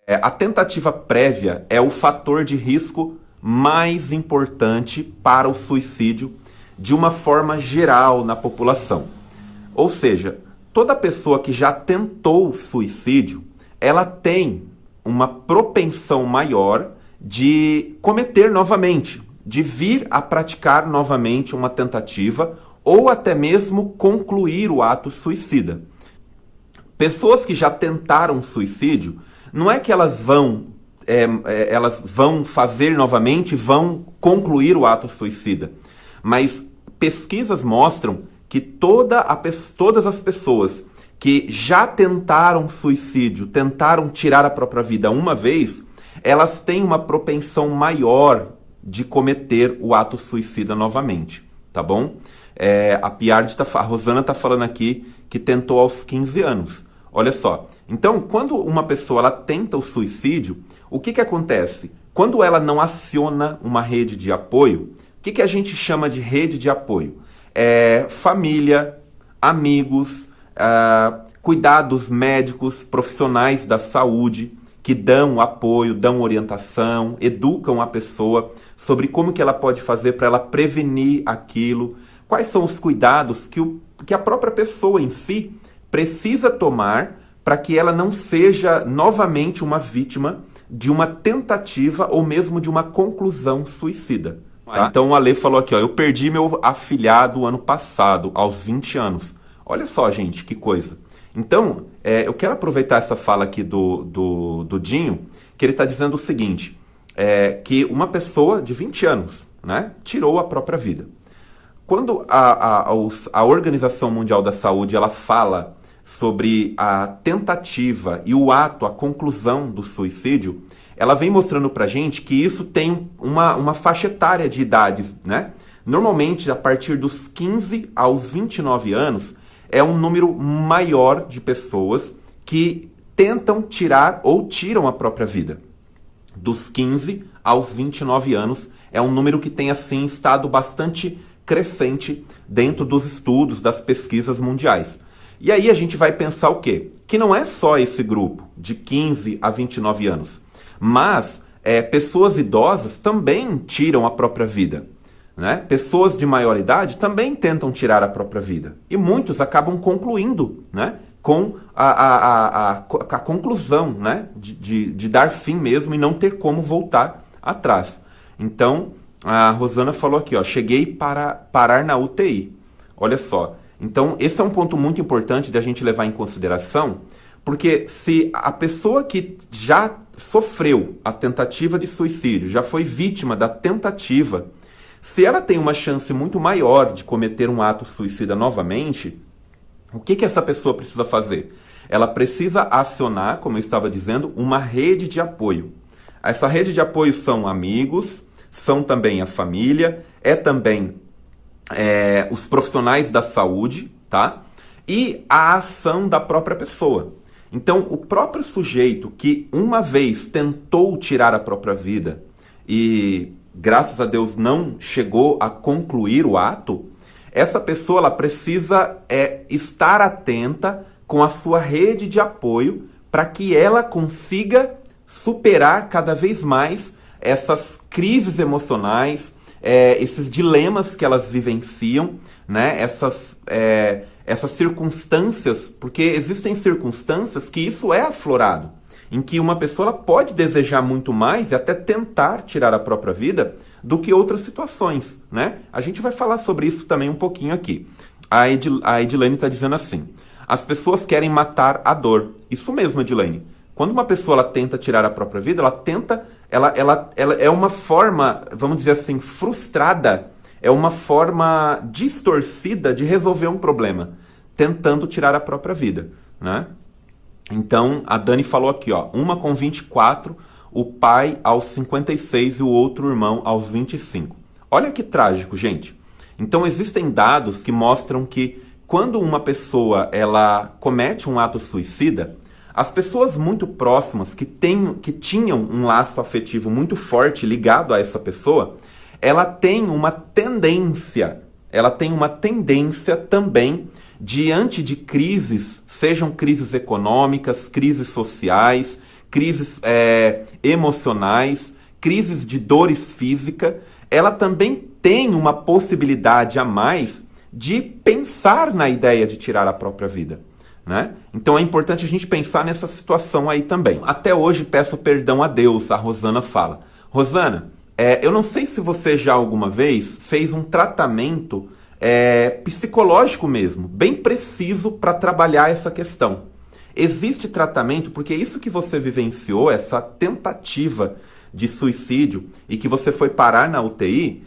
A tentativa prévia é o fator de risco mais importante para o suicídio de uma forma geral na população. Ou seja, toda pessoa que já tentou suicídio, ela tem uma propensão maior de cometer novamente, de vir a praticar novamente uma tentativa ou até mesmo concluir o ato suicida. Pessoas que já tentaram suicídio, não é que elas vão fazer novamente, vão concluir o ato suicida. Mas pesquisas mostram que todas as pessoas que já tentaram suicídio, tentaram tirar a própria vida uma vez, elas têm uma propensão maior de cometer o ato suicida novamente, tá bom? A Rosana está falando aqui que tentou aos 15 anos. Olha só, então quando uma pessoa ela tenta o suicídio, o que acontece? Quando ela não aciona uma rede de apoio, o que a gente chama de rede de apoio? Família, amigos, cuidados médicos, profissionais da saúde, que dão apoio, dão orientação, educam a pessoa sobre como que ela pode fazer para ela prevenir aquilo, quais são os cuidados que a própria pessoa em si precisa tomar para que ela não seja novamente uma vítima de uma tentativa ou mesmo de uma conclusão suicida. Tá? Então o Ale falou aqui, ó, eu perdi meu afilhado ano passado, aos 20 anos. Olha só, gente, que coisa. Então, eu quero aproveitar essa fala aqui do Dinho, que ele está dizendo o seguinte, que uma pessoa de 20 anos, né, tirou a própria vida. Quando a Organização Mundial da Saúde ela fala sobre a tentativa e o ato, a conclusão do suicídio, ela vem mostrando pra gente que isso tem uma faixa etária de idades, né? Normalmente, a partir dos 15 aos 29 anos, é um número maior de pessoas que tentam tirar ou tiram a própria vida. Dos 15 aos 29 anos, é um número que tem, assim, estado bastante crescente dentro dos estudos, das pesquisas mundiais. E aí a gente vai pensar o quê? Que não é só esse grupo de 15 a 29 anos, mas pessoas idosas também tiram a própria vida. Né? Pessoas de maior idade também tentam tirar a própria vida. E muitos acabam concluindo, né? Com a conclusão, né? de dar fim mesmo e não ter como voltar atrás. Então, a Rosana falou aqui, ó, cheguei para parar na UTI. Olha só. Então, esse é um ponto muito importante de a gente levar em consideração, porque se a pessoa que já sofreu a tentativa de suicídio, já foi vítima da tentativa, se ela tem uma chance muito maior de cometer um ato suicida novamente, o que essa pessoa precisa fazer? Ela precisa acionar, como eu estava dizendo, uma rede de apoio. Essa rede de apoio são amigos, são também a família, também os profissionais da saúde, tá? E a ação da própria pessoa. Então, o próprio sujeito que uma vez tentou tirar a própria vida e, graças a Deus, não chegou a concluir o ato, essa pessoa ela precisa estar atenta com a sua rede de apoio para que ela consiga superar cada vez mais essas crises emocionais, esses dilemas que elas vivenciam, né? Essas circunstâncias, porque existem circunstâncias que isso é aflorado, em que uma pessoa ela pode desejar muito mais e até tentar tirar a própria vida do que outras situações, né? A gente vai falar sobre isso também um pouquinho aqui. A Edilene está dizendo assim, as pessoas querem matar a dor. Isso mesmo, Edilene. Quando uma pessoa ela tenta tirar a própria vida, ela é uma forma, vamos dizer assim, frustrada, é uma forma distorcida de resolver um problema, tentando tirar a própria vida, né? Então, a Dani falou aqui, ó, uma com 24, o pai aos 56 e o outro irmão aos 25. Olha que trágico, gente. Então, existem dados que mostram que quando uma pessoa ela comete um ato suicida, as pessoas muito próximas que tinham um laço afetivo muito forte ligado a essa pessoa, ela tem uma tendência também, diante de crises, sejam crises econômicas, crises sociais, crises emocionais, crises de dores físicas, ela também tem uma possibilidade a mais de pensar na ideia de tirar a própria vida, né? Então é importante a gente pensar nessa situação aí também. Até hoje peço perdão a Deus, a Rosana fala. Rosana, eu não sei se você já alguma vez fez um tratamento psicológico mesmo, bem preciso para trabalhar essa questão. Existe tratamento, porque isso que você vivenciou, essa tentativa de suicídio e que você foi parar na UTI,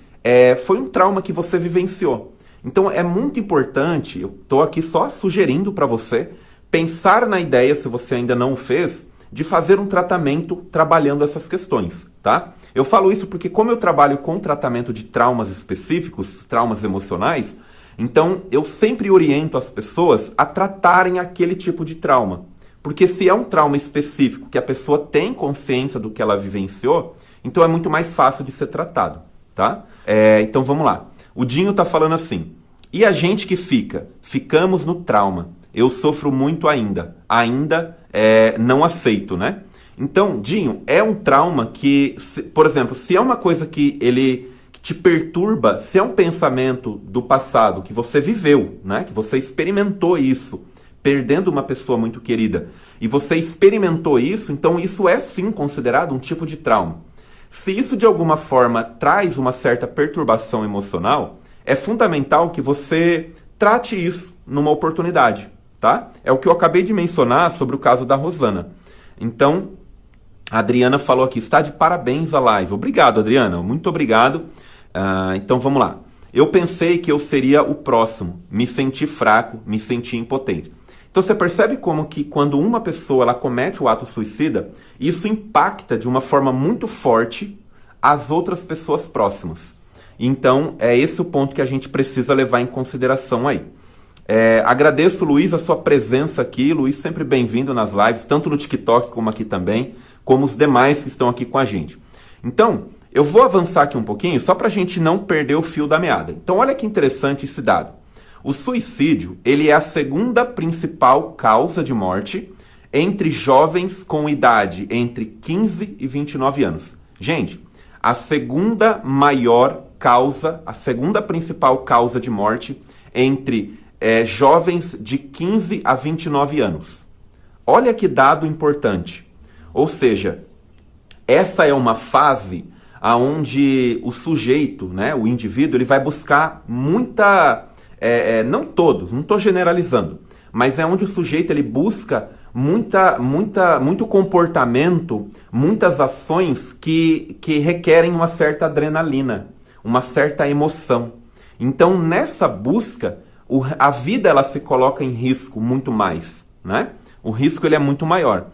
foi um trauma que você vivenciou. Então é muito importante, eu estou aqui só sugerindo para você, pensar na ideia, se você ainda não o fez, de fazer um tratamento trabalhando essas questões, tá? Eu falo isso porque como eu trabalho com tratamento de traumas específicos, traumas emocionais, então eu sempre oriento as pessoas a tratarem aquele tipo de trauma. Porque se é um trauma específico, que a pessoa tem consciência do que ela vivenciou, então é muito mais fácil de ser tratado, tá? Então vamos lá. O Dinho tá falando assim, e a gente que ficamos no trauma, eu sofro muito ainda não aceito, né? Então, Dinho, é um trauma que, por exemplo, se é uma coisa que te perturba, se é um pensamento do passado que você viveu, né? Que você experimentou isso, perdendo uma pessoa muito querida, e você experimentou isso, então isso é sim considerado um tipo de trauma. Se isso de alguma forma traz uma certa perturbação emocional, é fundamental que você trate isso numa oportunidade, tá? É o que eu acabei de mencionar sobre o caso da Rosana. Então, a Adriana falou aqui, está de parabéns a live. Obrigado, Adriana, muito obrigado. Então vamos lá. Eu pensei que eu seria o próximo, me senti fraco, me senti impotente. Então você percebe como que quando uma pessoa ela comete o ato suicida, isso impacta de uma forma muito forte as outras pessoas próximas. Então é esse o ponto que a gente precisa levar em consideração aí. Agradeço, Luiz, a sua presença aqui. Luiz, sempre bem-vindo nas lives, tanto no TikTok como aqui também, como os demais que estão aqui com a gente. Então, eu vou avançar aqui um pouquinho, só para a gente não perder o fio da meada. Então, olha que interessante esse dado. O suicídio, ele é a segunda principal causa de morte entre jovens com idade entre 15 e 29 anos. Gente, a segunda principal causa de morte entre jovens de 15 a 29 anos. Olha que dado importante. Ou seja, essa é uma fase onde o sujeito, né, o indivíduo, ele vai buscar muita... não todos, não estou generalizando, mas é onde o sujeito ele busca muito comportamento, muitas ações que requerem uma certa adrenalina, uma certa emoção. Então, nessa busca, a vida ela se coloca em risco muito mais, né? O risco ele é muito maior.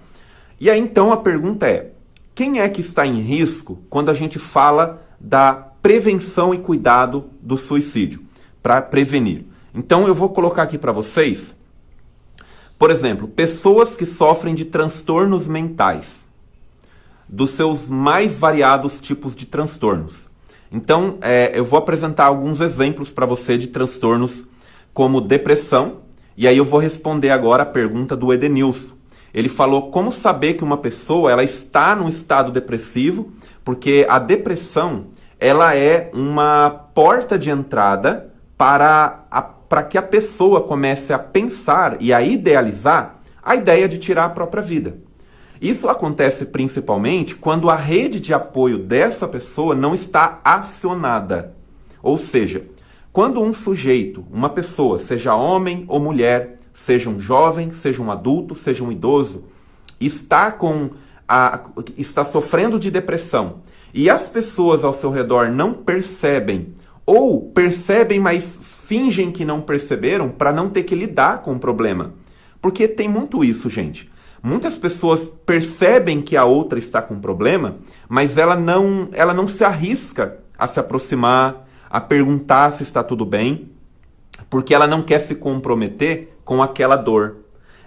E aí, então, a pergunta é, quem é que está em risco quando a gente fala da prevenção e cuidado do suicídio, para prevenir? Então, eu vou colocar aqui para vocês, por exemplo, pessoas que sofrem de transtornos mentais, dos seus mais variados tipos de transtornos. Então, eu vou apresentar alguns exemplos para você de transtornos como depressão, e aí eu vou responder agora a pergunta do Edenilson. Ele falou como saber que uma pessoa ela está num estado depressivo, porque a depressão ela é uma porta de entrada para que a pessoa comece a pensar e a idealizar a ideia de tirar a própria vida. Isso acontece principalmente quando a rede de apoio dessa pessoa não está acionada. Ou seja, quando um sujeito, uma pessoa, seja homem ou mulher, seja um jovem, seja um adulto, seja um idoso, está sofrendo de depressão e as pessoas ao seu redor não percebem, ou percebem, mas fingem que não perceberam para não ter que lidar com o problema. Porque tem muito isso, gente. Muitas pessoas percebem que a outra está com problema, mas ela não se arrisca a se aproximar, a perguntar se está tudo bem, porque ela não quer se comprometer com aquela dor.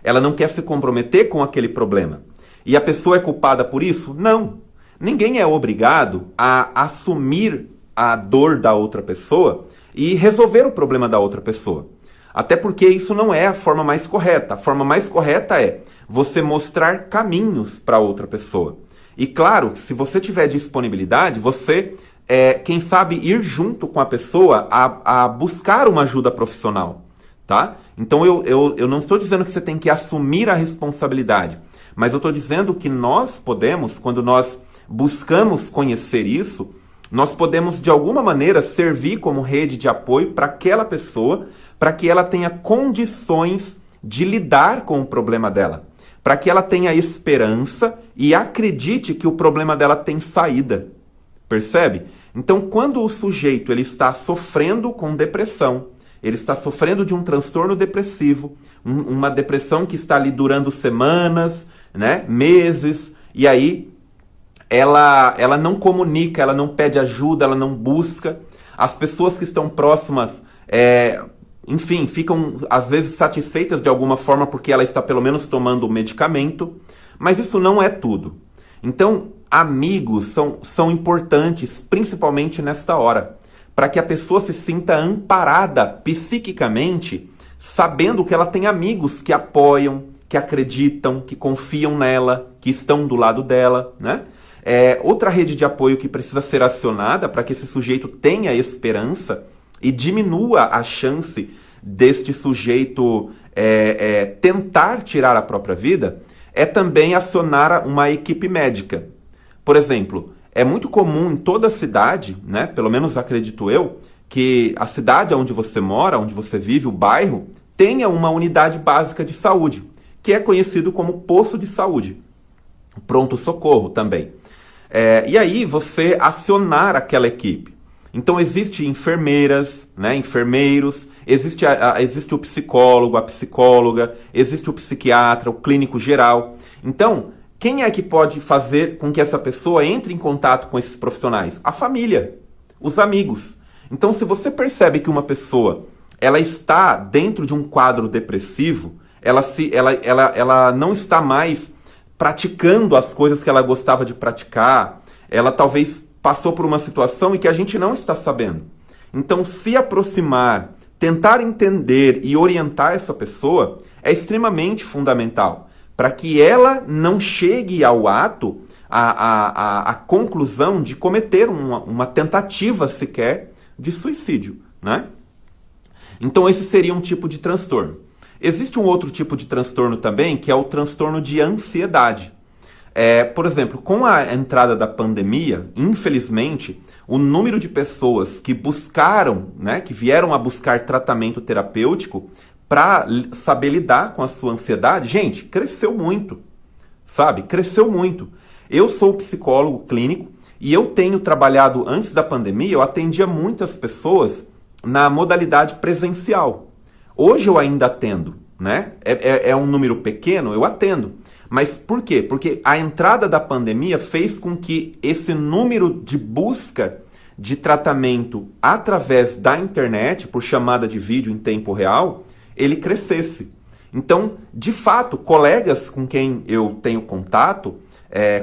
Ela não quer se comprometer com aquele problema. E a pessoa é culpada por isso? Não. Ninguém é obrigado a assumir a dor da outra pessoa e resolver o problema da outra pessoa. Até porque isso não é a forma mais correta. A forma mais correta é você mostrar caminhos para outra pessoa. E claro, se você tiver disponibilidade, você, quem sabe, ir junto com a pessoa a buscar uma ajuda profissional, tá? Então eu não estou dizendo que você tem que assumir a responsabilidade, mas eu estou dizendo que nós podemos, quando nós buscamos conhecer isso, nós podemos de alguma maneira servir como rede de apoio para aquela pessoa, para que ela tenha condições de lidar com o problema dela, para que ela tenha esperança e acredite que o problema dela tem saída. Percebe? Então, quando o sujeito ele está sofrendo com depressão, ele está sofrendo de um transtorno depressivo, uma depressão que está ali durando semanas, né, meses, e aí ela não comunica, ela não pede ajuda, ela não busca. As pessoas que estão próximas, enfim, ficam às vezes satisfeitas de alguma forma porque ela está pelo menos tomando o medicamento, mas isso não é tudo. Então, amigos são importantes, principalmente nesta hora, para que a pessoa se sinta amparada psiquicamente, sabendo que ela tem amigos que apoiam, que acreditam, que confiam nela, que estão do lado dela, né? Outra rede de apoio que precisa ser acionada para que esse sujeito tenha esperança e diminua a chance deste sujeito tentar tirar a própria vida é também acionar uma equipe médica. Por exemplo, é muito comum em toda a cidade, né, pelo menos acredito eu, que a cidade onde você mora, onde você vive, o bairro, tenha uma unidade básica de saúde, que é conhecido como posto de saúde, pronto-socorro também. E aí você acionar aquela equipe. Então existem enfermeiras, né, enfermeiros, existe o psicólogo, a psicóloga, existe o psiquiatra, o clínico geral. Então, quem é que pode fazer com que essa pessoa entre em contato com esses profissionais? A família, os amigos. Então, se você percebe que uma pessoa ela está dentro de um quadro depressivo, ela não está mais praticando as coisas que ela gostava de praticar, ela talvez passou por uma situação em que a gente não está sabendo. Então, se aproximar, tentar entender e orientar essa pessoa é extremamente fundamental, para que ela não chegue ao ato, à conclusão de cometer uma tentativa sequer de suicídio, né? Então esse seria um tipo de transtorno. Existe um outro tipo de transtorno também, que é o transtorno de ansiedade. Por exemplo, com a entrada da pandemia, infelizmente, o número de pessoas que buscaram, né, que vieram a buscar tratamento terapêutico para saber lidar com a sua ansiedade, gente, cresceu muito, sabe? Cresceu muito. Eu sou psicólogo clínico e eu tenho trabalhado, antes da pandemia, eu atendia muitas pessoas na modalidade presencial. Hoje eu ainda atendo, né? É um número pequeno, eu atendo. Mas por quê? Porque a entrada da pandemia fez com que esse número de busca de tratamento através da internet, por chamada de vídeo em tempo real, ele crescesse. Então, de fato, colegas com quem eu tenho contato,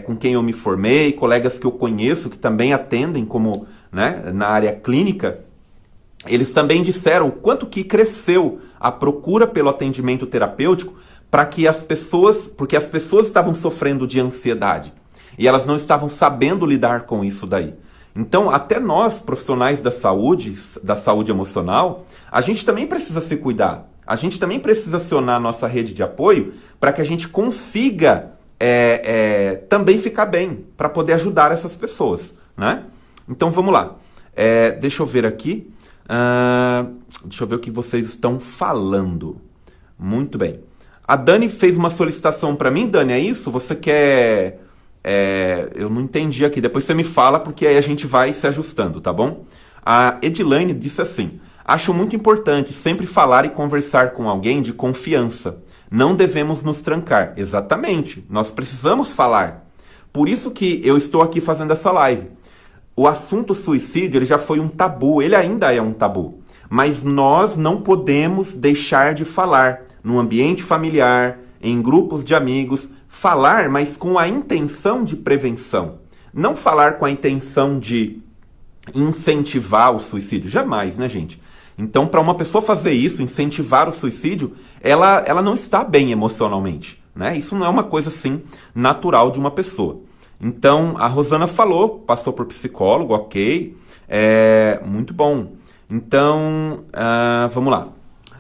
com quem eu me formei, colegas que eu conheço que também atendem como, né, na área clínica, eles também disseram o quanto que cresceu a procura pelo atendimento terapêutico para que porque as pessoas estavam sofrendo de ansiedade e elas não estavam sabendo lidar com isso daí. Então, até nós, profissionais da saúde emocional, a gente também precisa se cuidar. A gente também precisa acionar a nossa rede de apoio para que a gente consiga também ficar bem, para poder ajudar essas pessoas, né? Então, vamos lá. Deixa eu ver aqui. Deixa eu ver o que vocês estão falando. Muito bem. A Dani fez uma solicitação para mim. Dani, é isso? Você quer... eu não entendi aqui. Depois você me fala, porque aí a gente vai se ajustando, tá bom? A Edilane disse assim: acho muito importante sempre falar e conversar com alguém de confiança. Não devemos nos trancar. Exatamente. Nós precisamos falar. Por isso que eu estou aqui fazendo essa live. O assunto suicídio ele já foi um tabu. Ele ainda é um tabu. Mas nós não podemos deixar de falar no ambiente familiar, em grupos de amigos. Falar, mas com a intenção de prevenção. Não falar com a intenção de incentivar o suicídio. Jamais, né, gente? Então, para uma pessoa fazer isso, incentivar o suicídio, ela não está bem emocionalmente, né? Isso não é uma coisa assim natural de uma pessoa. Então, a Rosana falou, passou por psicólogo, ok, muito bom. Então, vamos lá.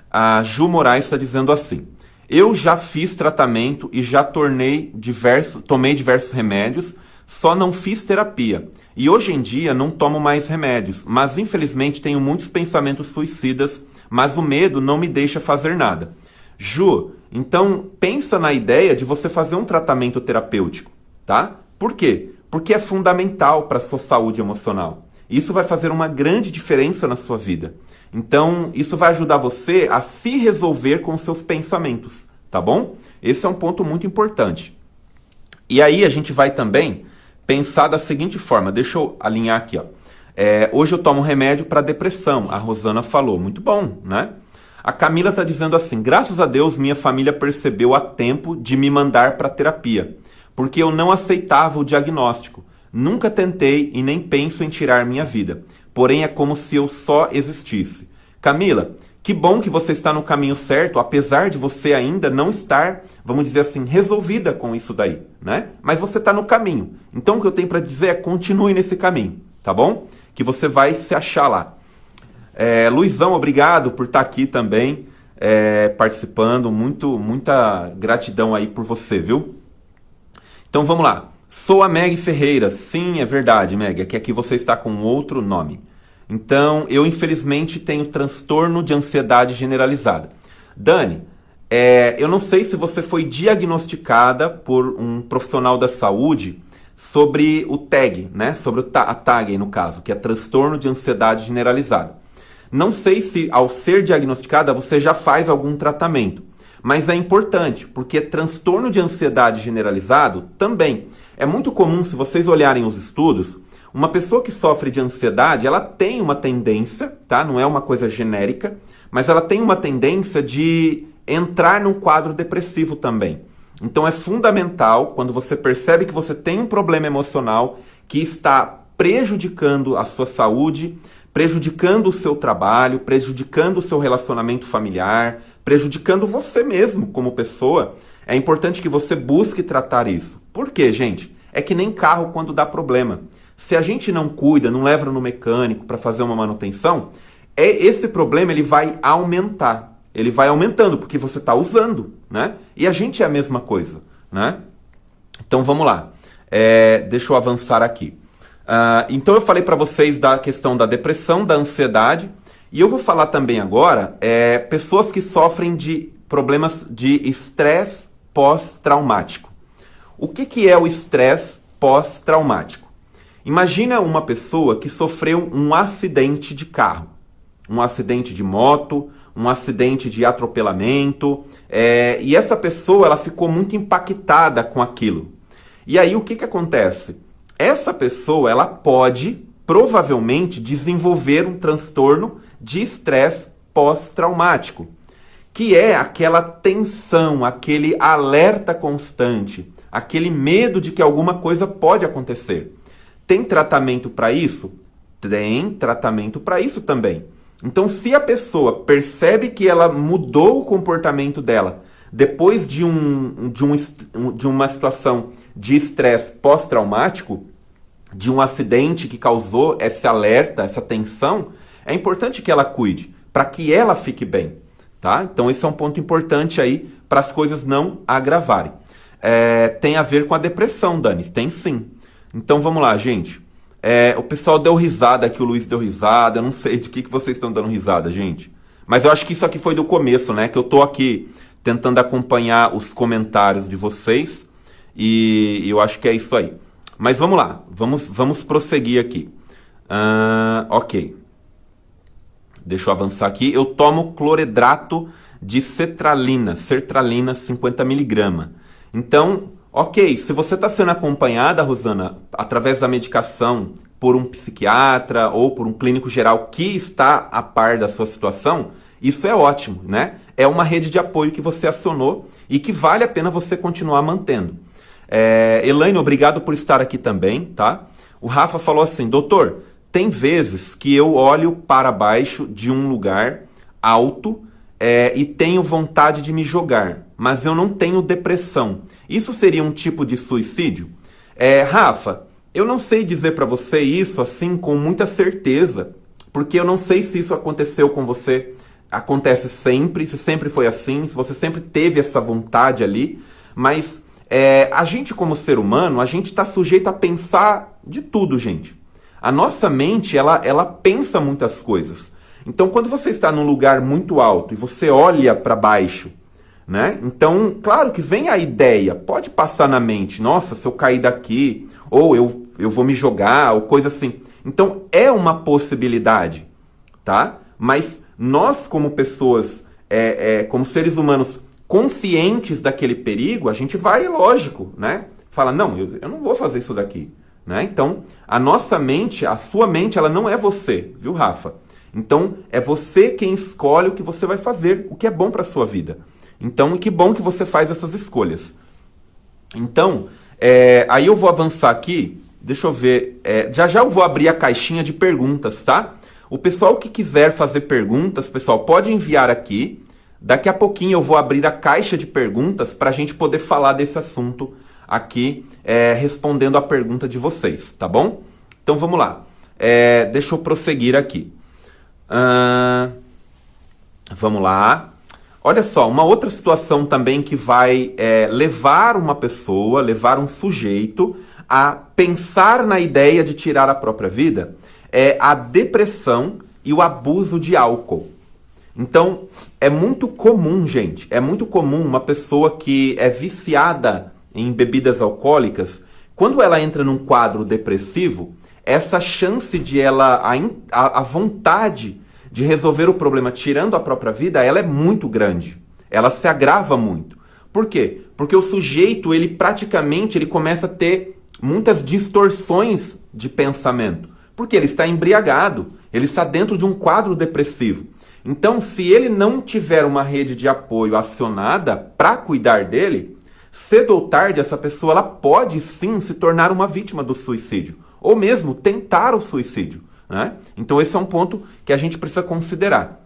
A Ju Moraes está dizendo assim: eu já fiz tratamento e já tomei diversos remédios, só não fiz terapia. E hoje em dia não tomo mais remédios, mas infelizmente tenho muitos pensamentos suicidas, mas o medo não me deixa fazer nada. Ju, então pensa na ideia de você fazer um tratamento terapêutico, tá? Por quê? Porque é fundamental para a sua saúde emocional. Isso vai fazer uma grande diferença na sua vida. Então, isso vai ajudar você a se resolver com os seus pensamentos, tá bom? Esse é um ponto muito importante. E aí a gente vai também pensar da seguinte forma, deixa eu alinhar aqui, ó. Hoje eu tomo remédio para depressão, a Rosana falou, muito bom, né? A Camila está dizendo assim: graças a Deus minha família percebeu a tempo de me mandar para terapia, porque eu não aceitava o diagnóstico. Nunca tentei e nem penso em tirar minha vida, porém é como se eu só existisse. Camila, que bom que você está no caminho certo, apesar de você ainda não estar, vamos dizer assim, resolvida com isso daí, né? Mas você está no caminho. Então o que eu tenho para dizer é continue nesse caminho, tá bom? Que você vai se achar lá. Luizão, obrigado por estar aqui também, participando. Muita gratidão aí por você, viu? Então vamos lá. Sou a Meg Ferreira. Sim, é verdade, Meg. É que aqui você está com outro nome. Então, eu infelizmente tenho transtorno de ansiedade generalizada. Dani, eu não sei se você foi diagnosticada por um profissional da saúde sobre o TAG, né? Sobre a TAG, no caso, que é transtorno de ansiedade generalizada. Não sei se ao ser diagnosticada você já faz algum tratamento, mas é importante, porque transtorno de ansiedade generalizado também. É muito comum, se vocês olharem os estudos, uma pessoa que sofre de ansiedade, ela tem uma tendência, tá? Não é uma coisa genérica, mas ela tem uma tendência de entrar num quadro depressivo também. Então é fundamental, quando você percebe que você tem um problema emocional que está prejudicando a sua saúde, prejudicando o seu trabalho, prejudicando o seu relacionamento familiar, prejudicando você mesmo como pessoa, é importante que você busque tratar isso. Por quê, gente? É que nem carro quando dá problema. Se a gente não cuida, não leva no mecânico para fazer uma manutenção, esse problema ele vai aumentar. Ele vai aumentando porque você está usando, né? E a gente é a mesma coisa, né? Então vamos lá. Deixa eu avançar aqui. Então eu falei para vocês da questão da depressão, da ansiedade, e eu vou falar também agora pessoas que sofrem de problemas de estresse pós-traumático. O que é o estresse pós-traumático? Imagina uma pessoa que sofreu um acidente de carro, um acidente de moto, um acidente de atropelamento, e essa pessoa ela ficou muito impactada com aquilo. E aí o que acontece? Essa pessoa ela pode, provavelmente, desenvolver um transtorno de estresse pós-traumático, que é aquela tensão, aquele alerta constante, aquele medo de que alguma coisa pode acontecer. Tem tratamento para isso? Tem tratamento para isso também. Então, se a pessoa percebe que ela mudou o comportamento dela depois de uma situação de estresse pós-traumático, de um acidente que causou esse alerta, essa tensão, é importante que ela cuide, para que ela fique bem, tá? Então esse é um ponto importante aí, para as coisas não agravarem. Tem a ver com a depressão, Dani? Tem sim. Então vamos lá, gente. O pessoal deu risada aqui, o Luiz deu risada, eu não sei de que vocês estão dando risada, gente. Mas eu acho que isso aqui foi do começo, né? Que eu tô aqui tentando acompanhar os comentários de vocês, e eu acho que é isso aí. Mas vamos lá, vamos prosseguir aqui. Ok. Deixa eu avançar aqui. Eu tomo cloredrato de sertralina 50mg. Então, ok, se você está sendo acompanhada, Rosana, através da medicação por um psiquiatra ou por um clínico geral que está a par da sua situação, isso é ótimo, né? É uma rede de apoio que você acionou e que vale a pena você continuar mantendo. Elaine, obrigado por estar aqui também, tá? O Rafa falou assim: doutor, tem vezes que eu olho para baixo de um lugar alto e tenho vontade de me jogar, mas eu não tenho depressão. Isso seria um tipo de suicídio? Rafa, eu não sei dizer para você isso assim com muita certeza, porque eu não sei se isso aconteceu com você, acontece sempre, se sempre foi assim, se você sempre teve essa vontade ali, mas a gente como ser humano, a gente está sujeito a pensar de tudo, gente. A nossa mente, ela pensa muitas coisas. Então, quando você está num lugar muito alto e você olha para baixo, né? Então, claro que vem a ideia, pode passar na mente, nossa, se eu cair daqui, ou eu vou me jogar, ou coisa assim. Então, é uma possibilidade, tá? Mas nós, como pessoas, como seres humanos conscientes daquele perigo, a gente vai, lógico, né? Fala, não, eu não vou fazer isso daqui, né? Então, a nossa mente, a sua mente, ela não é você, viu, Rafa? Então, é você quem escolhe o que você vai fazer, o que é bom para a sua vida. Então, que bom que você faz essas escolhas. Então, aí eu vou avançar aqui, deixa eu ver, já eu vou abrir a caixinha de perguntas, tá? O pessoal que quiser fazer perguntas, pessoal, pode enviar aqui. Daqui a pouquinho eu vou abrir a caixa de perguntas para a gente poder falar desse assunto aqui, respondendo a pergunta de vocês, tá bom? Então, vamos lá. Deixa eu prosseguir aqui. Vamos lá. Olha só, uma outra situação também que vai levar uma pessoa, levar um sujeito a pensar na ideia de tirar a própria vida é a depressão e o abuso de álcool. Então, é muito comum, gente, é muito comum uma pessoa que é viciada em bebidas alcoólicas, quando ela entra num quadro depressivo, essa chance de ela, a vontade de resolver o problema tirando a própria vida, ela é muito grande. Ela se agrava muito. Por quê? Porque o sujeito, ele começa a ter muitas distorções de pensamento. Porque ele está embriagado, ele está dentro de um quadro depressivo. Então, se ele não tiver uma rede de apoio acionada para cuidar dele, cedo ou tarde essa pessoa ela pode sim se tornar uma vítima do suicídio. Ou mesmo tentar o suicídio, né? Então esse é um ponto que a gente precisa considerar.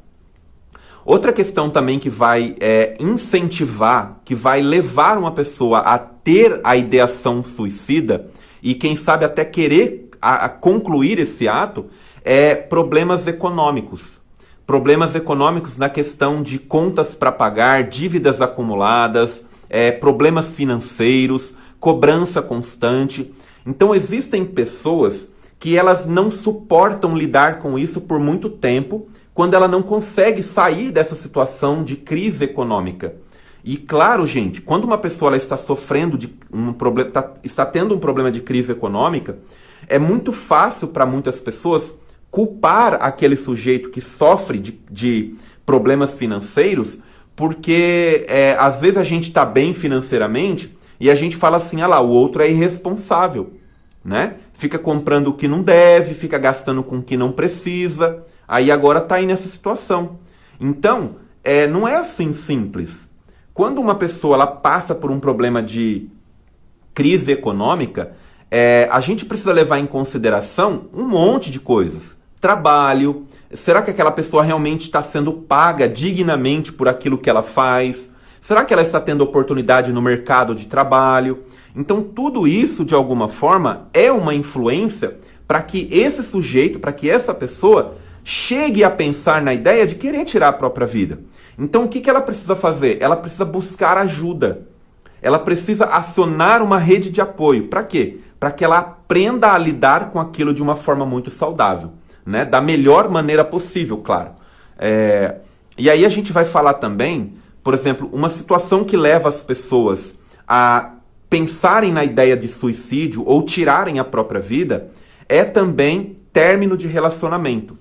Outra questão também que vai incentivar, que vai levar uma pessoa a ter a ideação suicida e quem sabe até querer a concluir esse ato, é problemas econômicos. Problemas econômicos na questão de contas para pagar, dívidas acumuladas, problemas financeiros, cobrança constante. Então existem pessoas que elas não suportam lidar com isso por muito tempo, quando ela não consegue sair dessa situação de crise econômica. E claro, gente, quando uma pessoa ela está sofrendo de um problema, está tendo um problema de crise econômica, é muito fácil para muitas pessoas culpar aquele sujeito que sofre de problemas financeiros, porque às vezes a gente está bem financeiramente e a gente fala assim, ah lá, o outro é irresponsável, né? Fica comprando o que não deve, fica gastando com o que não precisa, aí agora está aí nessa situação. Então, não é assim simples. Quando uma pessoa ela passa por um problema de crise econômica, a gente precisa levar em consideração um monte de coisas. Trabalho, será que aquela pessoa realmente está sendo paga dignamente por aquilo que ela faz? Será que ela está tendo oportunidade no mercado de trabalho? Então tudo isso, de alguma forma, é uma influência para que esse sujeito, para que essa pessoa chegue a pensar na ideia de querer tirar a própria vida. Então o que ela precisa fazer? Ela precisa buscar ajuda. Ela precisa acionar uma rede de apoio. Para quê? Para que ela aprenda a lidar com aquilo de uma forma muito saudável, né? Da melhor maneira possível, claro. E aí a gente vai falar também, por exemplo, uma situação que leva as pessoas a pensarem na ideia de suicídio ou tirarem a própria vida é também término de relacionamento.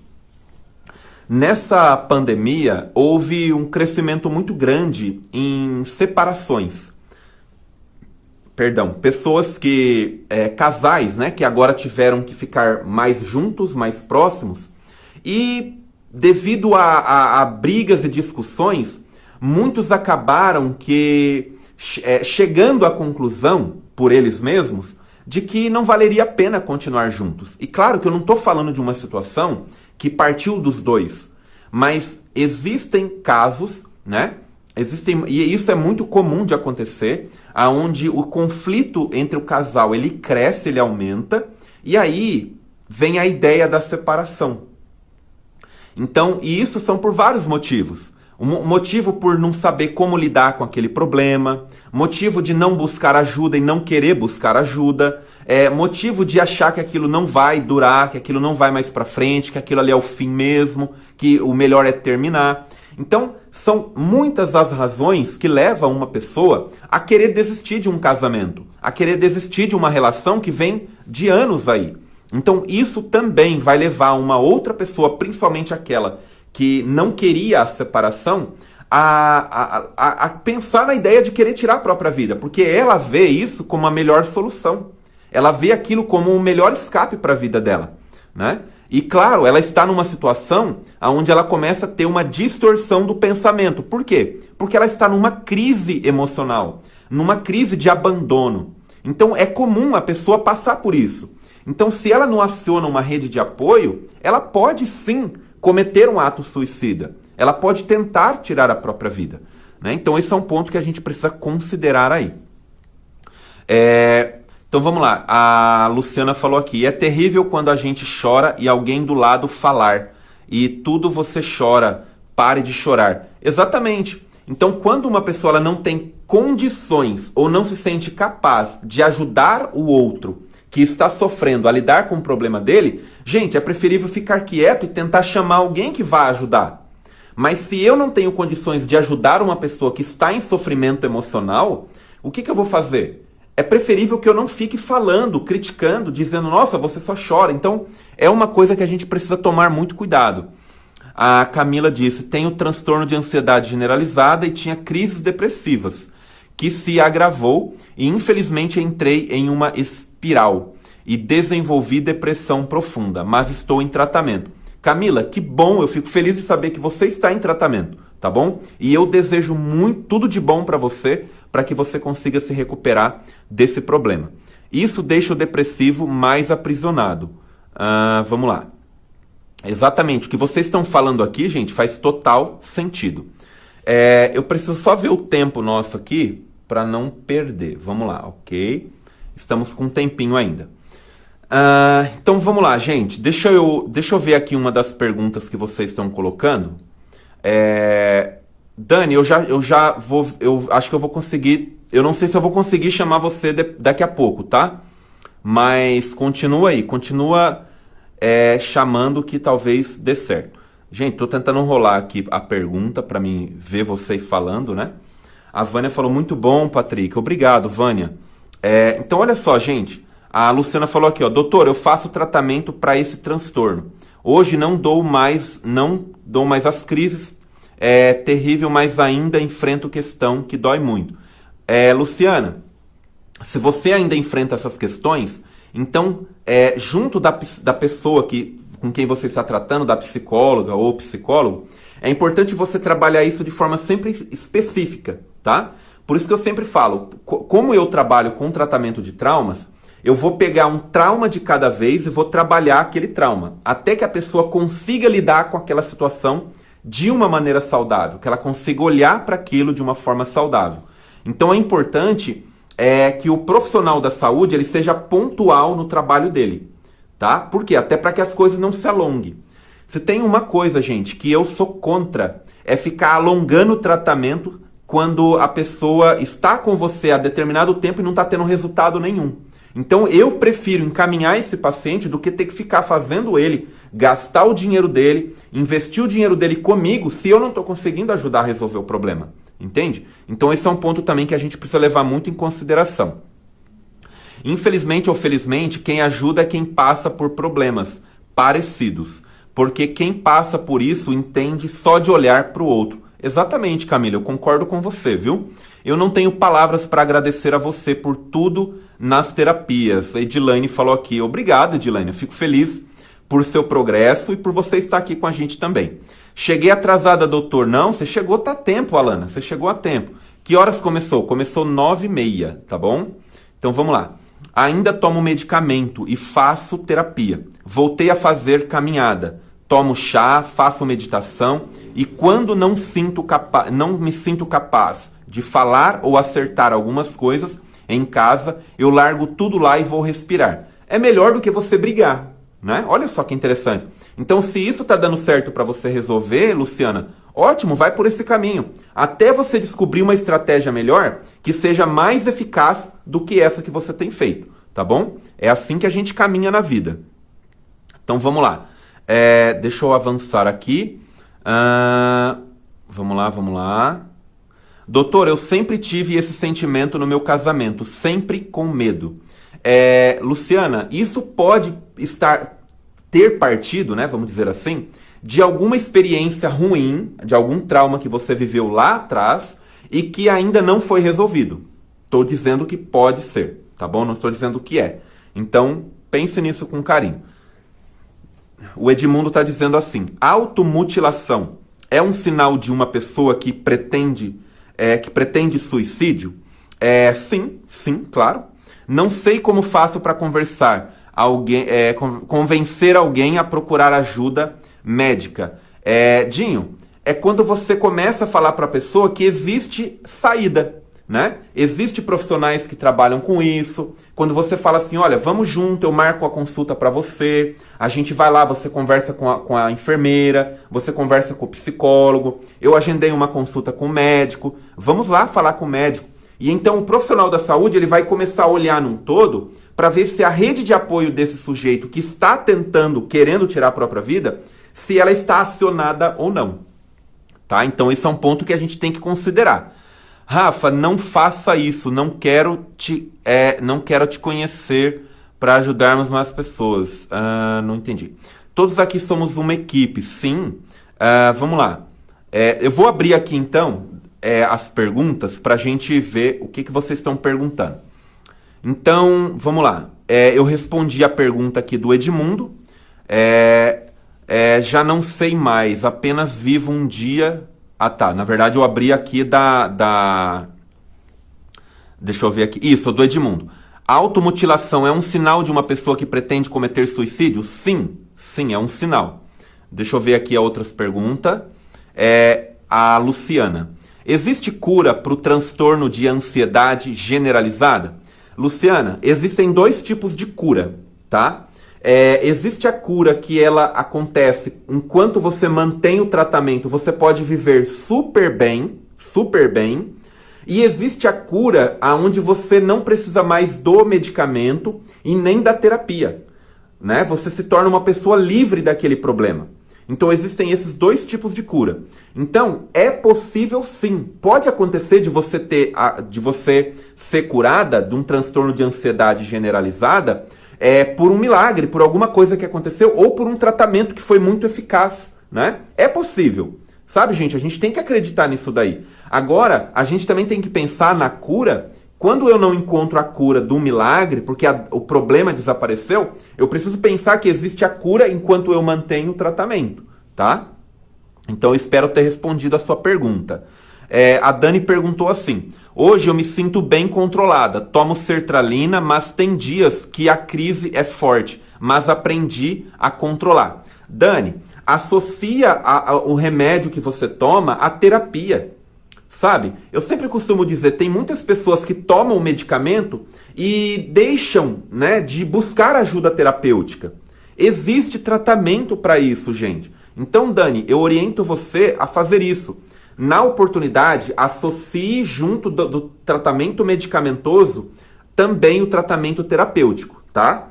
Nessa pandemia, houve um crescimento muito grande em separações. Perdão, pessoas casais, né, que agora tiveram que ficar mais juntos, mais próximos, e devido a brigas e discussões, muitos acabaram chegando à conclusão, por eles mesmos, de que não valeria a pena continuar juntos. E claro que eu não estou falando de uma situação que partiu dos dois, mas existem casos, né, e isso é muito comum de acontecer, aonde o conflito entre o casal ele cresce, ele aumenta, e aí vem a ideia da separação. Então, e isso são por vários motivos. Motivo por não saber como lidar com aquele problema, motivo de não buscar ajuda e não querer buscar ajuda, motivo de achar que aquilo não vai durar, que aquilo não vai mais pra frente, que aquilo ali é o fim mesmo, que o melhor é terminar. Então, são muitas as razões que levam uma pessoa a querer desistir de um casamento, a querer desistir de uma relação que vem de anos aí. Então, isso também vai levar uma outra pessoa, principalmente aquela que não queria a separação, a pensar na ideia de querer tirar a própria vida, porque ela vê isso como a melhor solução. Ela vê aquilo como o melhor escape para a vida dela, né? E claro, ela está numa situação onde ela começa a ter uma distorção do pensamento. Por quê? Porque ela está numa crise emocional, numa crise de abandono. Então é comum a pessoa passar por isso. Então se ela não aciona uma rede de apoio, ela pode sim cometer um ato suicida. Ela pode tentar tirar a própria vida, né? Então esse é um ponto que a gente precisa considerar aí. Então vamos lá, a Luciana falou aqui, é terrível quando a gente chora e alguém do lado falar, e tudo você chora, pare de chorar. Exatamente. Então quando uma pessoa ela não tem condições ou não se sente capaz de ajudar o outro que está sofrendo a lidar com o problema dele, gente, é preferível ficar quieto e tentar chamar alguém que vá ajudar. Mas se eu não tenho condições de ajudar uma pessoa que está em sofrimento emocional, o que eu vou fazer? É preferível que eu não fique falando, criticando, dizendo, nossa, você só chora. Então, é uma coisa que a gente precisa tomar muito cuidado. A Camila disse, tenho transtorno de ansiedade generalizada e tinha crises depressivas, que se agravou e infelizmente entrei em uma espiral e desenvolvi depressão profunda, mas estou em tratamento. Camila, que bom, eu fico feliz de saber que você está em tratamento, tá bom? E eu desejo tudo de bom para que você consiga se recuperar desse problema. Isso deixa o depressivo mais aprisionado. Vamos lá. Exatamente, o que vocês estão falando aqui, gente, faz total sentido. Eu preciso só ver o tempo nosso aqui para não perder. Vamos lá, ok? Estamos com um tempinho ainda. Então vamos lá, gente. Deixa eu ver aqui uma das perguntas que vocês estão colocando. Dani, eu acho que eu vou conseguir. Eu não sei se eu vou conseguir chamar você daqui a pouco, tá? Mas continua aí, continua chamando que talvez dê certo. Gente, tô tentando rolar aqui a pergunta para mim ver vocês falando, né? A Vânia falou, muito bom, Patrick. Obrigado, Vânia. Então, olha só, gente. A Luciana falou aqui, ó, doutor, eu faço tratamento para esse transtorno. Hoje não dou mais as crises. É terrível, mas ainda enfrento questão que dói muito. Luciana, se você ainda enfrenta essas questões, então, junto da pessoa com quem você está tratando, da psicóloga ou psicólogo, é importante você trabalhar isso de forma sempre específica, tá? Por isso que eu sempre falo, como eu trabalho com tratamento de traumas, eu vou pegar um trauma de cada vez e vou trabalhar aquele trauma, até que a pessoa consiga lidar com aquela situação de uma maneira saudável, que ela consiga olhar para aquilo de uma forma saudável. Então é importante que o profissional da saúde ele seja pontual no trabalho dele, tá? Por quê? Até para que as coisas não se alonguem. Se tem uma coisa, gente, que eu sou contra, é ficar alongando o tratamento quando a pessoa está com você há determinado tempo e não está tendo resultado nenhum. Então eu prefiro encaminhar esse paciente do que ter que ficar fazendo ele gastar o dinheiro dele, investir o dinheiro dele comigo, se eu não estou conseguindo ajudar a resolver o problema. Entende? Então esse é um ponto também que a gente precisa levar muito em consideração. Infelizmente ou felizmente, quem ajuda é quem passa por problemas parecidos. Porque quem passa por isso entende só de olhar para o outro. Exatamente, Camila, eu concordo com você, viu? Eu não tenho palavras para agradecer a você por tudo nas terapias. A Edilane falou aqui, obrigado, Edilane, eu fico feliz por seu progresso e por você estar aqui com a gente também. Cheguei atrasada, doutor. Não, você chegou a tempo, Alana, você chegou a tempo. Que horas começou? Começou 9h30, tá bom? Então vamos lá. Ainda tomo medicamento e faço terapia. Voltei a fazer caminhada. tomo chá, faço meditação e quando não me sinto capaz de falar ou acertar algumas coisas em casa, eu largo tudo lá e vou respirar. É melhor do que você brigar, né? Olha só que interessante. Então, se isso está dando certo para você resolver, Luciana, ótimo, vai por esse caminho. Até você descobrir uma estratégia melhor que seja mais eficaz do que essa que você tem feito, tá bom? É assim que a gente caminha na vida. Então, vamos lá. Deixa eu avançar aqui. Vamos lá. Doutor, eu sempre tive esse sentimento no meu casamento, sempre com medo. Luciana, isso pode ter partido, né, vamos dizer assim, de alguma experiência ruim, de algum trauma que você viveu lá atrás e que ainda não foi resolvido. Estou dizendo que pode ser, tá bom? Não estou dizendo que é. Então, pense nisso com carinho. O Edmundo está dizendo assim, automutilação é um sinal de uma pessoa que pretende suicídio? Sim, claro. Não sei como faço para convencer alguém a procurar ajuda médica. Dinho, é quando você começa a falar para a pessoa que existe saída, né? Existem profissionais que trabalham com isso. Quando você fala assim, olha, vamos junto, eu marco a consulta para você, a gente vai lá, você conversa com a enfermeira, você conversa com o psicólogo, eu agendei uma consulta com o médico, vamos lá falar com o médico. E então o profissional da saúde ele vai começar a olhar num todo para ver se a rede de apoio desse sujeito que está querendo tirar a própria vida, se ela está acionada ou não. Tá? Então esse é um ponto que a gente tem que considerar. Rafa, não faça isso, não quero te conhecer para ajudarmos mais pessoas. Não entendi. Todos aqui somos uma equipe, sim. Vamos lá. Eu vou abrir aqui então as perguntas para a gente ver o que vocês estão perguntando. Então, vamos lá. Eu respondi a pergunta aqui do Edmundo. Já não sei mais, apenas vivo um dia... tá. Na verdade, eu abri aqui Deixa eu ver aqui. Isso, do Edmundo. A automutilação é um sinal de uma pessoa que pretende cometer suicídio? Sim, é um sinal. Deixa eu ver aqui a outras perguntas. A Luciana. Existe cura para o transtorno de ansiedade generalizada? Luciana, existem 2 tipos de cura, tá? Existe a cura que ela acontece enquanto você mantém o tratamento, você pode viver super bem, e existe a cura onde você não precisa mais do medicamento e nem da terapia, né? Você se torna uma pessoa livre daquele problema. Então existem esses 2 tipos de cura. Então é possível sim, pode acontecer de você ser curada de um transtorno de ansiedade generalizada por um milagre, por alguma coisa que aconteceu ou por um tratamento que foi muito eficaz, né? É possível. Sabe, gente, a gente tem que acreditar nisso daí. Agora, a gente também tem que pensar na cura. Quando eu não encontro a cura do milagre, porque o problema desapareceu, eu preciso pensar que existe a cura enquanto eu mantenho o tratamento, tá? Então, eu espero ter respondido a sua pergunta. A Dani perguntou assim, hoje eu me sinto bem controlada, tomo sertralina, mas tem dias que a crise é forte, mas aprendi a controlar. Dani, associa o remédio que você toma à terapia. Sabe? Eu sempre costumo dizer, tem muitas pessoas que tomam o medicamento e deixam, né, de buscar ajuda terapêutica. Existe tratamento para isso, gente. Então, Dani, eu oriento você a fazer isso. Na oportunidade, associe junto do tratamento medicamentoso também o tratamento terapêutico, tá?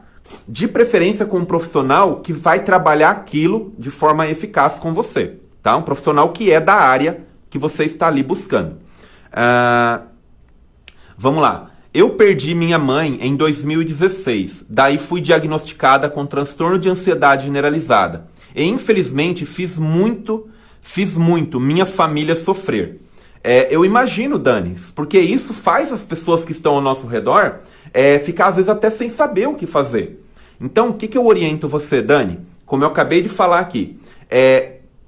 De preferência com um profissional que vai trabalhar aquilo de forma eficaz com você, tá? Um profissional que é da área que você está ali buscando. Vamos lá. Eu perdi minha mãe em 2016. Daí fui diagnosticada com transtorno de ansiedade generalizada. E infelizmente fiz muito minha família sofrer. Eu imagino, Dani, porque isso faz as pessoas que estão ao nosso redor ficar às vezes até sem saber o que fazer. Então, o que eu oriento você, Dani? Como eu acabei de falar aqui,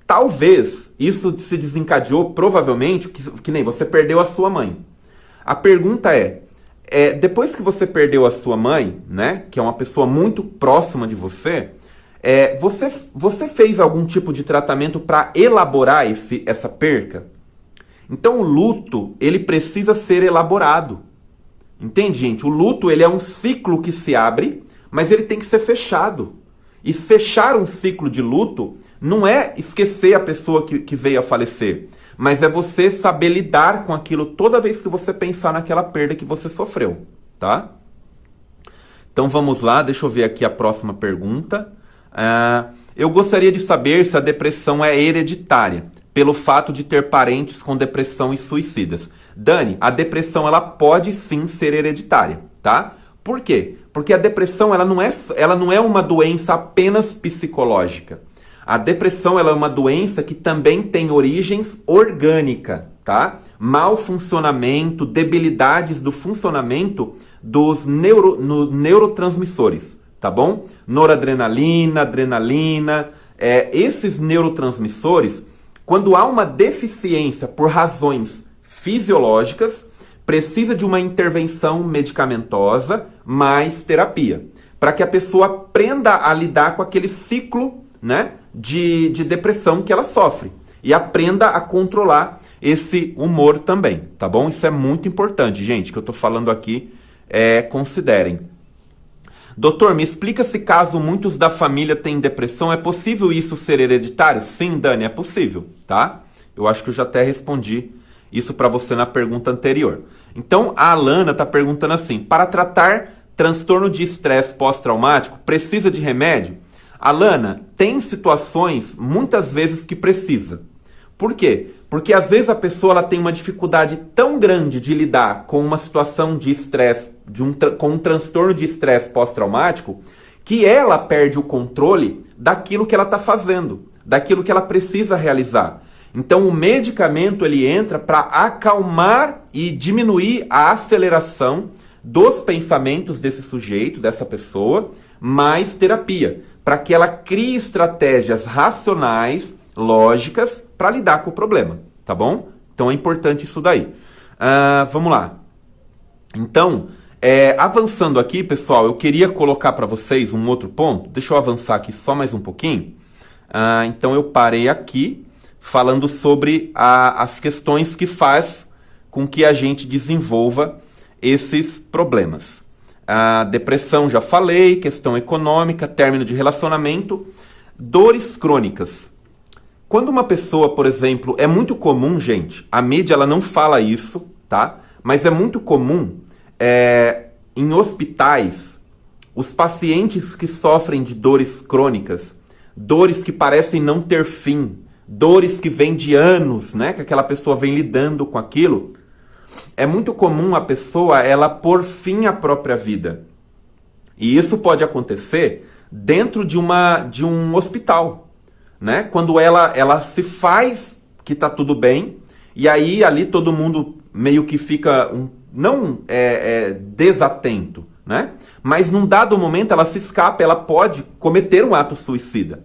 talvez isso se desencadeou, provavelmente, que nem você perdeu a sua mãe. A pergunta depois que você perdeu a sua mãe, né, que é uma pessoa muito próxima de você, Você fez algum tipo de tratamento para elaborar essa perca? Então o luto, ele precisa ser elaborado. Entende, gente? O luto, ele é um ciclo que se abre, mas ele tem que ser fechado. E fechar um ciclo de luto não é esquecer a pessoa que veio a falecer, mas é você saber lidar com aquilo toda vez que você pensar naquela perda que você sofreu, tá? Então vamos lá, deixa eu ver aqui a próxima pergunta. Eu gostaria de saber se a depressão é hereditária, pelo fato de ter parentes com depressão e suicidas. Dani, a depressão ela pode sim ser hereditária, tá? Por quê? Porque a depressão ela não é uma doença apenas psicológica. A depressão ela é uma doença que também tem origens orgânica, tá? Mau funcionamento, debilidades do funcionamento dos neurotransmissores, tá bom? Noradrenalina, adrenalina, esses neurotransmissores, quando há uma deficiência por razões fisiológicas, precisa de uma intervenção medicamentosa mais terapia, para que a pessoa aprenda a lidar com aquele ciclo, né, de depressão que ela sofre e aprenda a controlar esse humor também, tá bom? Isso é muito importante, gente, que eu tô falando aqui, considerem. Doutor, me explica se caso muitos da família têm depressão, é possível isso ser hereditário? Sim, Dani, é possível, tá? Eu acho que eu já até respondi isso para você na pergunta anterior. Então, a Alana está perguntando assim, para tratar transtorno de estresse pós-traumático, precisa de remédio? Alana, tem situações, muitas vezes, que precisa. Por quê? Porque às vezes a pessoa ela tem uma dificuldade tão grande de lidar com uma situação de estresse, com um transtorno de estresse pós-traumático, que ela perde o controle daquilo que ela está fazendo, daquilo que ela precisa realizar. Então o medicamento ele entra para acalmar e diminuir a aceleração dos pensamentos desse sujeito, dessa pessoa, mais terapia, para que ela crie estratégias racionais, lógicas, para lidar com o problema, tá bom? Então é importante isso daí. Vamos lá. Então, avançando aqui, pessoal, eu queria colocar para vocês um outro ponto. Deixa eu avançar aqui só mais um pouquinho. Então eu parei aqui falando sobre as questões que faz com que a gente desenvolva esses problemas. A depressão, já falei, questão econômica, término de relacionamento, dores crônicas. Quando uma pessoa, por exemplo, é muito comum, gente, a mídia ela não fala isso, tá? Mas é muito comum em hospitais, os pacientes que sofrem de dores crônicas, dores que parecem não ter fim, dores que vêm de anos, né? Que aquela pessoa vem lidando com aquilo. É muito comum a pessoa ela pôr fim à própria vida. E isso pode acontecer dentro de um hospital, né? Quando ela se faz que tá tudo bem, e aí ali todo mundo meio que fica não desatento, né? Mas num dado momento ela se escapa, ela pode cometer um ato suicida.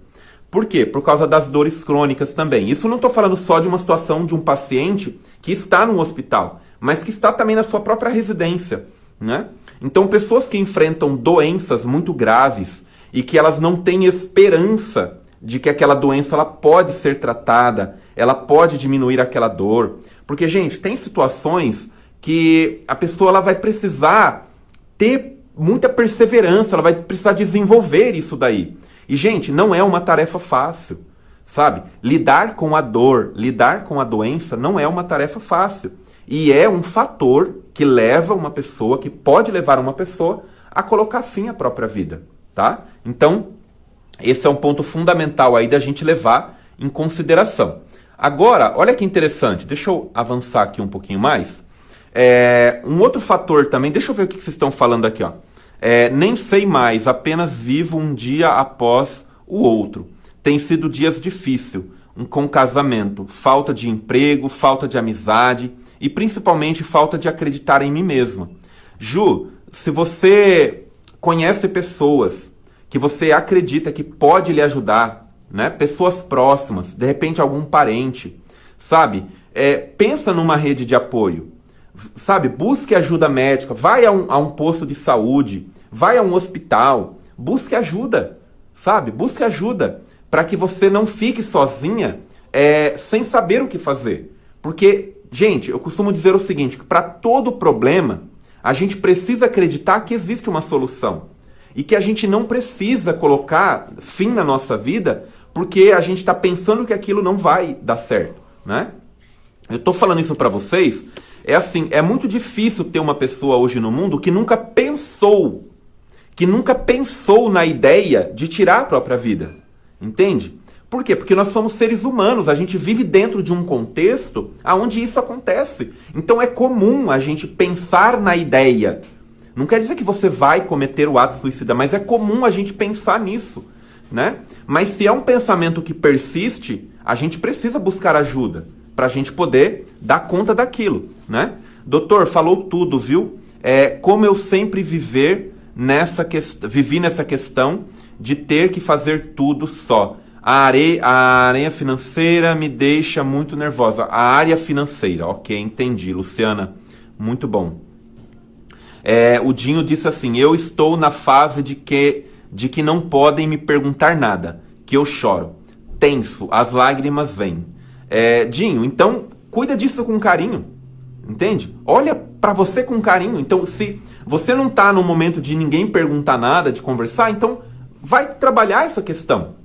Por quê? Por causa das dores crônicas também. Isso não estou falando só de uma situação de um paciente que está no hospital, mas que está também na sua própria residência, né? Então, pessoas que enfrentam doenças muito graves e que elas não têm esperança de que aquela doença ela pode ser tratada, ela pode diminuir aquela dor. Porque, gente, tem situações que a pessoa ela vai precisar ter muita perseverança, ela vai precisar desenvolver isso daí. E, gente, não é uma tarefa fácil, sabe? Lidar com a dor, lidar com a doença não é uma tarefa fácil. E é um fator que leva uma pessoa, que pode levar uma pessoa a colocar fim à própria vida, tá? Então, esse é um ponto fundamental aí da gente levar em consideração. Agora, olha que interessante, deixa eu avançar aqui um pouquinho mais. Um outro fator também, deixa eu ver o que vocês estão falando aqui, ó. Nem sei mais, apenas vivo um dia após o outro. Tem sido dias difíceis, com casamento, falta de emprego, falta de amizade e principalmente falta de acreditar em mim mesma. Ju, se você conhece pessoas que você acredita que pode lhe ajudar, né? Pessoas próximas, de repente algum parente, sabe? Pensa numa rede de apoio. Sabe, busque ajuda médica, vai a um posto de saúde, vai a um hospital, busque ajuda, sabe? Busque ajuda para que você não fique sozinha sem saber o que fazer. Porque, gente, eu costumo dizer o seguinte, que para todo problema, a gente precisa acreditar que existe uma solução. E que a gente não precisa colocar fim na nossa vida porque a gente está pensando que aquilo não vai dar certo, né? Eu estou falando isso para vocês, é muito difícil ter uma pessoa hoje no mundo que nunca pensou na ideia de tirar a própria vida, entende? Por quê? Porque nós somos seres humanos, a gente vive dentro de um contexto onde isso acontece. Então é comum a gente pensar na ideia. Não quer dizer que você vai cometer o ato suicida, mas é comum a gente pensar nisso, né? Mas se é um pensamento que persiste, a gente precisa buscar ajuda para a gente poder dar conta daquilo, né? Doutor, falou tudo, viu? Como eu sempre vivi nessa questão de ter que fazer tudo só. A área financeira me deixa muito nervosa. A área financeira, ok, entendi, Luciana. Muito bom. O Dinho disse assim, eu estou na fase de que não podem me perguntar nada, que eu choro. Tenso, as lágrimas vêm. Dinho, então cuida disso com carinho, entende? Olha pra você com carinho. Então, se você não tá no momento de ninguém perguntar nada, de conversar, então vai trabalhar essa questão,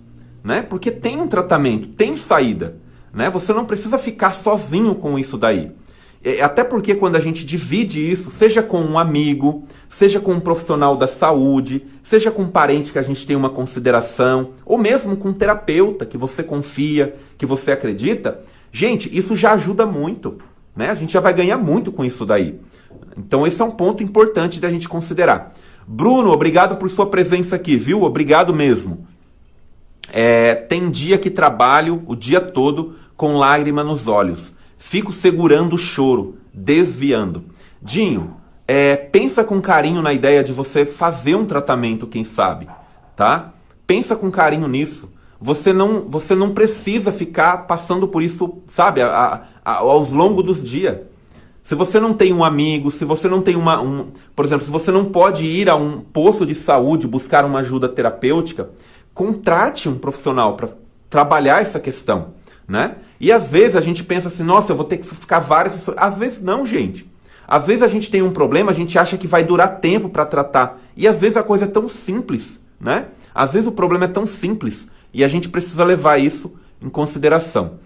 né? Porque tem um tratamento, tem saída, né? Você não precisa ficar sozinho com isso daí. Até porque quando a gente divide isso, seja com um amigo, seja com um profissional da saúde, seja com um parente que a gente tem uma consideração, ou mesmo com um terapeuta que você confia, que você acredita, gente, isso já ajuda muito, né? A gente já vai ganhar muito com isso daí. Então esse é um ponto importante da gente considerar. Bruno, obrigado por sua presença aqui, viu? Obrigado mesmo. Tem dia que trabalho o dia todo com lágrima nos olhos. Fico segurando o choro, desviando. Dinho, pensa com carinho na ideia de você fazer um tratamento, quem sabe, tá? Pensa com carinho nisso. Você não precisa ficar passando por isso, sabe, aos longos dos dias. Se você não tem um amigo, se você não tem por exemplo, se você não pode ir a um posto de saúde buscar uma ajuda terapêutica, contrate um profissional para trabalhar essa questão, né? E às vezes a gente pensa assim, nossa, eu vou ter que ficar várias... Às vezes não, gente. Às vezes a gente tem um problema, a gente acha que vai durar tempo para tratar. E às vezes a coisa é tão simples, né? Às vezes o problema é tão simples e a gente precisa levar isso em consideração.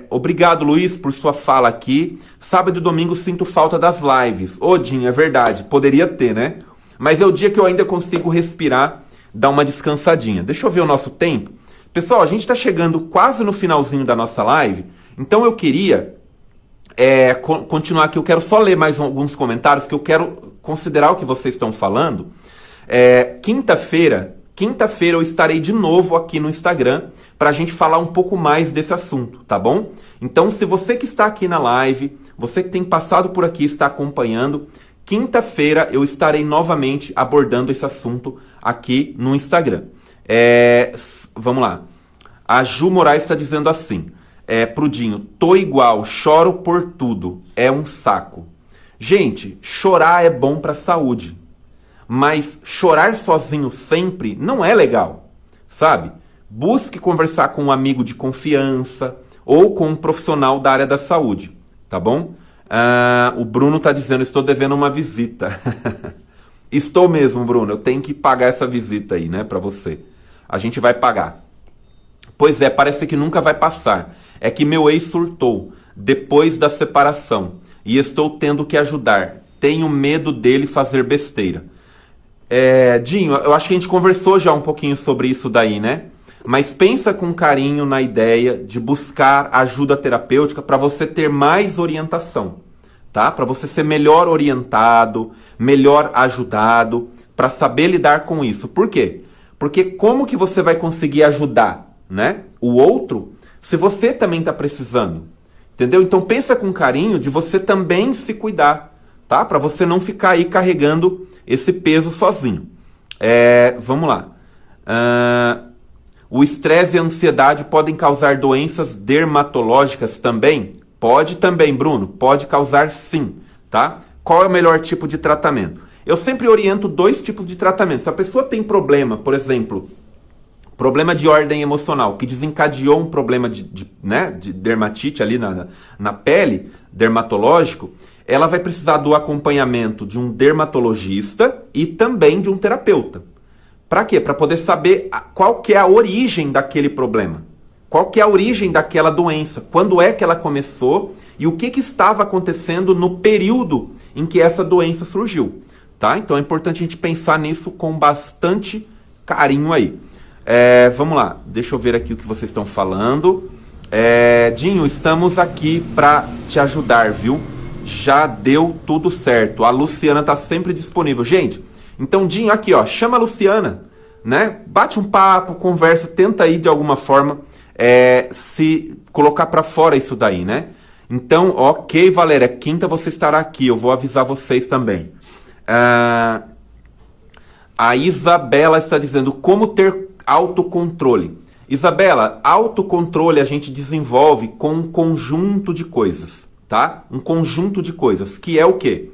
Obrigado, Luiz, por sua fala aqui. Sábado e domingo sinto falta das lives. Dinho, é verdade, poderia ter, né? Mas é o dia que eu ainda consigo respirar, dar uma descansadinha. Deixa eu ver o nosso tempo. Pessoal, a gente está chegando quase no finalzinho da nossa live, então eu queria continuar aqui. Eu quero só ler mais alguns comentários, que eu quero considerar o que vocês estão falando. Quinta-feira eu estarei de novo aqui no Instagram para a gente falar um pouco mais desse assunto, tá bom? Então, se você que está aqui na live, você que tem passado por aqui, está acompanhando, quinta-feira eu estarei novamente abordando esse assunto aqui no Instagram. Vamos lá. A Ju Moraes está dizendo assim, pro Dinho, tô igual, choro por tudo, é um saco. Gente, chorar é bom para a saúde, mas chorar sozinho sempre não é legal, sabe? Busque conversar com um amigo de confiança ou com um profissional da área da saúde, tá bom? O Bruno está dizendo, estou devendo uma visita. Estou mesmo, Bruno, eu tenho que pagar essa visita aí, né, para você. A gente vai pagar. Pois parece que nunca vai passar. É que meu ex surtou depois da separação e estou tendo que ajudar. Tenho medo dele fazer besteira. Dinho, eu acho que a gente conversou já um pouquinho sobre isso daí, né? Mas pensa com carinho na ideia de buscar ajuda terapêutica para você ter mais orientação, tá? Para você ser melhor orientado, melhor ajudado, para saber lidar com isso. Por quê? Porque como que você vai conseguir ajudar, né, o outro se você também está precisando? Entendeu? Então pensa com carinho de você também se cuidar, tá? Para você não ficar aí carregando esse peso sozinho. Vamos lá. O estresse e a ansiedade podem causar doenças dermatológicas também? Pode também, Bruno. Pode causar sim, tá? Qual é o melhor tipo de tratamento? Eu sempre oriento 2 tipos de tratamento. Se a pessoa tem problema, por exemplo, problema de ordem emocional, que desencadeou um problema né, de dermatite ali na pele, dermatológico, ela vai precisar do acompanhamento de um dermatologista e também de um terapeuta. Para quê? Para poder saber qual que é a origem daquele problema. Qual que é a origem daquela doença? Quando é que ela começou e o que estava acontecendo no período em que essa doença surgiu. Tá? Então é importante a gente pensar nisso com bastante carinho aí. Vamos lá, deixa eu ver aqui o que vocês estão falando. Dinho, estamos aqui para te ajudar, viu? Já deu tudo certo. A Luciana está sempre disponível. Gente, então Dinho, aqui ó, chama a Luciana, né? Bate um papo, conversa, tenta aí de alguma forma se colocar para fora isso daí, né? Então, ok, Valéria, quinta você estará aqui, eu vou avisar vocês também. A Isabela está dizendo como ter autocontrole. Isabela, autocontrole a gente desenvolve com um conjunto de coisas, tá? Um conjunto de coisas, que é o quê?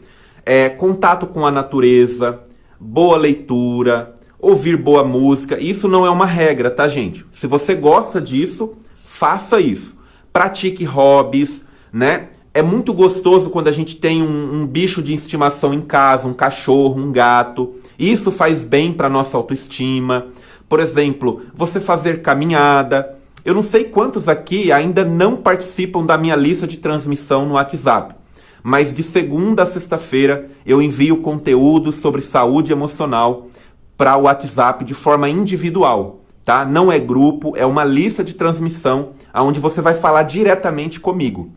Contato com a natureza, boa leitura, ouvir boa música. Isso não é uma regra, tá, gente? Se você gosta disso, faça isso. Pratique hobbies, né? É muito gostoso quando a gente tem um bicho de estimação em casa, um cachorro, um gato. Isso faz bem para nossa autoestima. Por exemplo, você fazer caminhada. Eu não sei quantos aqui ainda não participam da minha lista de transmissão no WhatsApp. Mas de segunda a sexta-feira eu envio conteúdo sobre saúde emocional para o WhatsApp de forma individual, tá? Não é grupo, é uma lista de transmissão onde você vai falar diretamente comigo.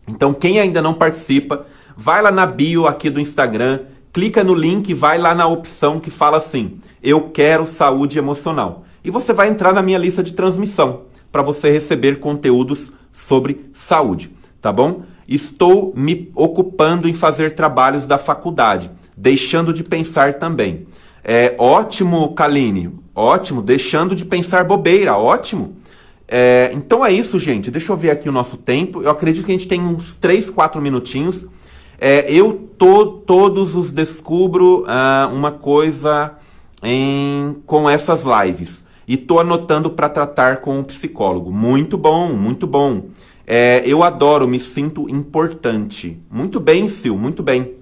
Então, quem ainda não participa, vai lá na bio aqui do Instagram, clica no link e vai lá na opção que fala assim, eu quero saúde emocional. E você vai entrar na minha lista de transmissão para você receber conteúdos sobre saúde, tá bom? Estou me ocupando em fazer trabalhos da faculdade, deixando de pensar também. Ótimo, Kaline, ótimo, deixando de pensar bobeira, ótimo. Então é isso, gente. Deixa eu ver aqui o nosso tempo. Eu acredito que a gente tem uns 3, 4 minutinhos. Todos os descubro uma coisa com essas lives. E tô anotando para tratar com o psicólogo. Muito bom, muito bom. Eu adoro, me sinto importante. Muito bem, Sil, muito bem.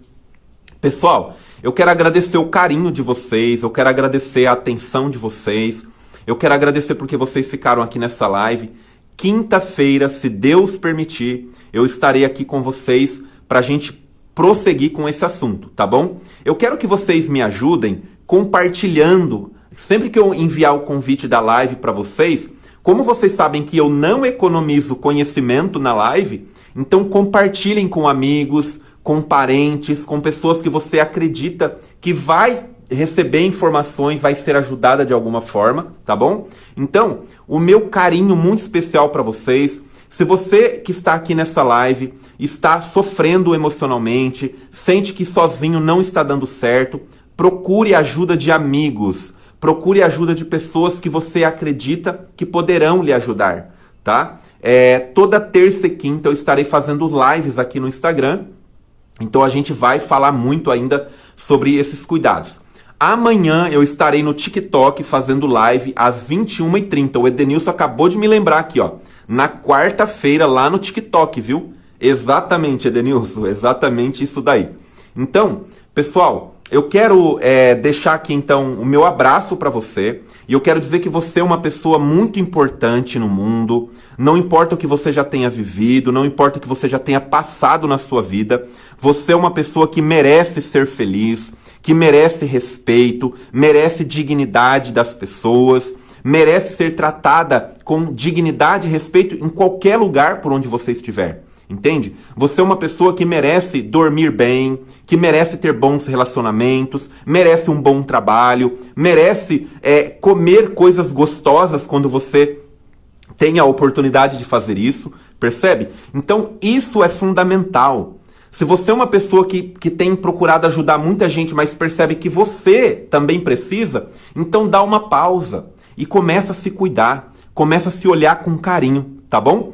Pessoal, eu quero agradecer o carinho de vocês, eu quero agradecer a atenção de vocês, eu quero agradecer porque vocês ficaram aqui nessa live. Quinta-feira, se Deus permitir, eu estarei aqui com vocês para a gente prosseguir com esse assunto, tá bom? Eu quero que vocês me ajudem compartilhando, sempre que eu enviar o convite da live para vocês, como vocês sabem que eu não economizo conhecimento na live, então compartilhem com amigos, com parentes, com pessoas que você acredita que vai receber informações, vai ser ajudada de alguma forma, tá bom? Então, o meu carinho muito especial para vocês. Se você que está aqui nessa live está sofrendo emocionalmente, sente que sozinho não está dando certo, procure ajuda de amigos, procure ajuda de pessoas que você acredita que poderão lhe ajudar, tá? Toda terça e quinta eu estarei fazendo lives aqui no Instagram. Então a gente vai falar muito ainda sobre esses cuidados. Amanhã eu estarei no TikTok fazendo live às 21h30. O Edenilson acabou de me lembrar aqui, ó. Na quarta-feira lá no TikTok, viu? Exatamente, Edenilson. Exatamente isso daí. Então, pessoal, eu quero deixar aqui então o meu abraço para você. E eu quero dizer que você é uma pessoa muito importante no mundo. Não importa o que você já tenha vivido, não importa o que você já tenha passado na sua vida. Você é uma pessoa que merece ser feliz, que merece respeito, merece dignidade das pessoas, merece ser tratada com dignidade e respeito em qualquer lugar por onde você estiver. Entende? Você é uma pessoa que merece dormir bem, que merece ter bons relacionamentos, merece um bom trabalho, merece comer coisas gostosas quando você tem a oportunidade de fazer isso, percebe? Então isso é fundamental. Se você é uma pessoa que tem procurado ajudar muita gente, mas percebe que você também precisa, então dá uma pausa e começa a se cuidar, começa a se olhar com carinho, tá bom?